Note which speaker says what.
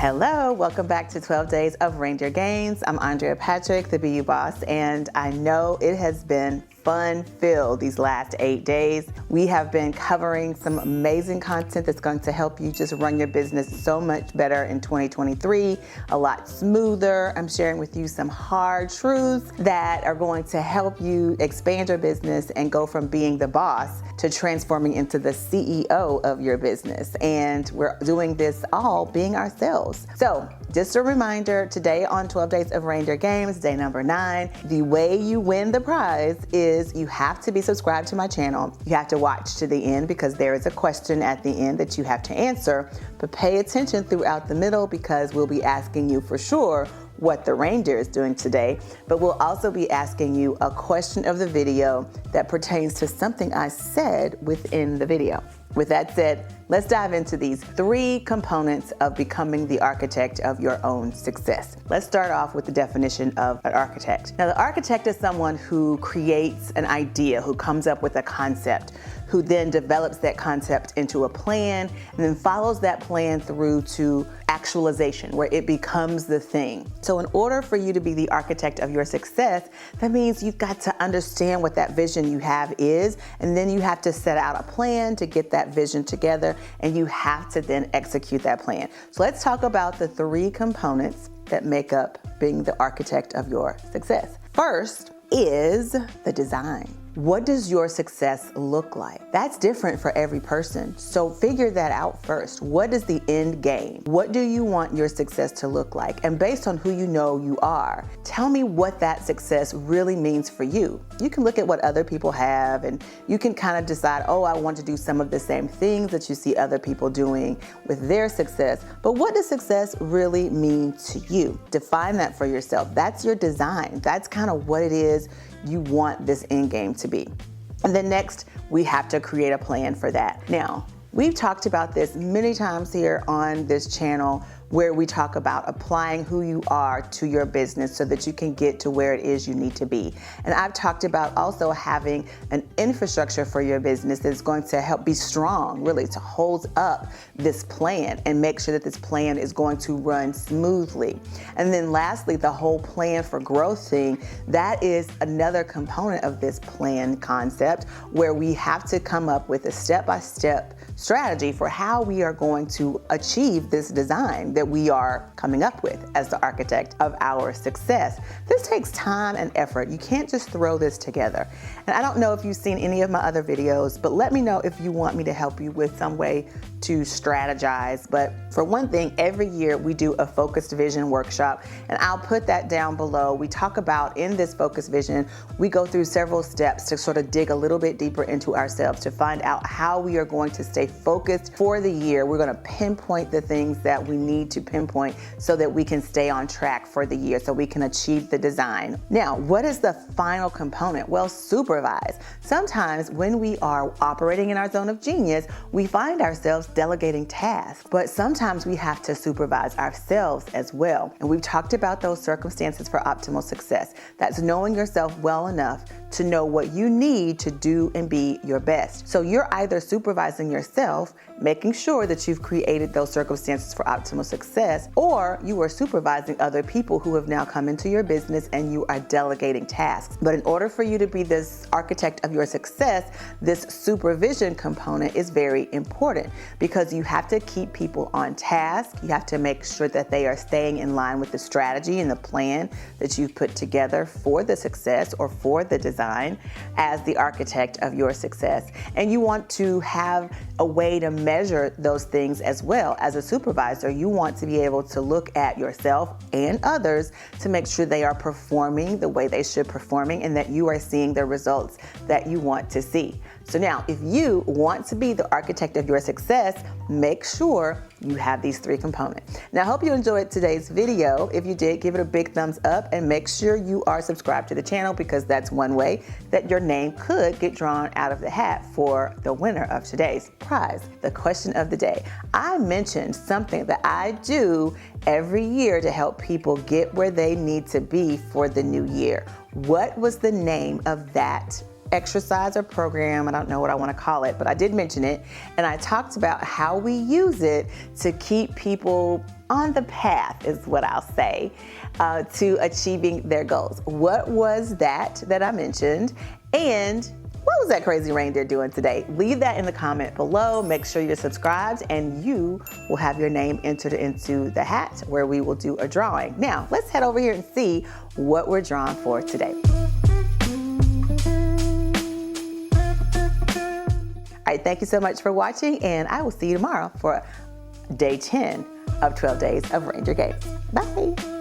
Speaker 1: Hello, welcome back to 12 Days of Reindeer Games. I'm Andrea Patrick, the BU boss, and I know it has been fun-filled these last 8 days. We have been covering some amazing content that's going to help you just run your business so much better in 2023, a lot smoother. I'm sharing with you some hard truths that are going to help you expand your business and go from being the boss to transforming into the CEO of your business. And we're doing this all being ourselves. So just a reminder, today on 12 Days of Reindeer Games, day number 9, the way you win the prize is you have to be subscribed to my channel. You have to watch to the end because there is a question at the end that you have to answer, but pay attention throughout the middle because we'll be asking you for sure what the reindeer is doing today, but we'll also be asking you a question of the video that pertains to something I said within the video. With that said, let's dive into these 3 components of becoming the architect of your own success. Let's start off with the definition of an architect. Now, the architect is someone who creates an idea, who comes up with a concept, who then develops that concept into a plan and then follows that plan through to actualization, where it becomes the thing. So in order for you to be the architect of your success, that means you've got to understand what that vision you have is, and then you have to set out a plan to get that vision together, and you have to then execute that plan. So let's talk about the 3 components that make up being the architect of your success. First is the design. What does your success look like? That's different for every person. So figure that out first. What is the end game? What do you want your success to look like? And based on who you know you are, tell me what that success really means for you. You can look at what other people have and you can kind of decide, oh, I want to do some of the same things that you see other people doing with their success. But what does success really mean to you? Define that for yourself. That's your design. That's kind of what it is you want this end game to be. And then next, we have to create a plan for that. Now, we've talked about this many times here on this channel, where we talk about applying who you are to your business so that you can get to where it is you need to be. And I've talked about also having an infrastructure for your business that's going to help be strong, really, to hold up this plan and make sure that this plan is going to run smoothly. And then lastly, the whole plan for growth thing, that is another component of this plan concept, where we have to come up with a step-by-step strategy for how we are going to achieve this design that we are coming up with as the architect of our success. This takes time and effort. You can't just throw this together. And I don't know if you've seen any of my other videos, but let me know if you want me to help you with some way to strategize. But for one thing, every year we do a focused vision workshop, and I'll put that down below. We talk about, in this focused vision, we go through several steps to sort of dig a little bit deeper into ourselves to find out how we are going to stay focused for the year. We're going to pinpoint the things that we need to pinpoint so that we can stay on track for the year, so we can achieve the design. Now, what is the final component? Well, supervise. Sometimes when we are operating in our zone of genius, we find ourselves delegating tasks, but sometimes we have to supervise ourselves as well. And we've talked about those circumstances for optimal success. That's knowing yourself well enough to know what you need to do and be your best. So you're either supervising yourself, making sure that you've created those circumstances for optimal success, or you are supervising other people who have now come into your business and you are delegating tasks. But in order for you to be this architect of your success, this supervision component is very important, because you have to keep people on task. You have to make sure that they are staying in line with the strategy and the plan that you've put together for the success or for the design as the architect of your success. And you want to have a way to measure those things as well. As a supervisor, you want to be able to look at yourself and others to make sure they are performing the way they should performing, and that you are seeing the results that you want to see. So now, if you want to be the architect of your success, make sure you have these 3 components. Now, I hope you enjoyed today's video. If you did, give it a big thumbs up and make sure you are subscribed to the channel, because that's one way that your name could get drawn out of the hat for the winner of today's prize. The question of the day. I mentioned something that I do every year to help people get where they need to be for the new year. What was the name of that exercise or program, I don't know what I want to call it, but I did mention it, and I talked about how we use it to keep people on the path, is what I'll say, to achieving their goals. What was that I mentioned? And what was that crazy reindeer doing today? Leave that in the comment below. Make sure you're subscribed and you will have your name entered into the hat where we will do a drawing. Now, let's head over here and see what we're drawing for today. All right, thank you so much for watching, and I will see you tomorrow for day 10 of 12 Days of Reindeer Games. Bye.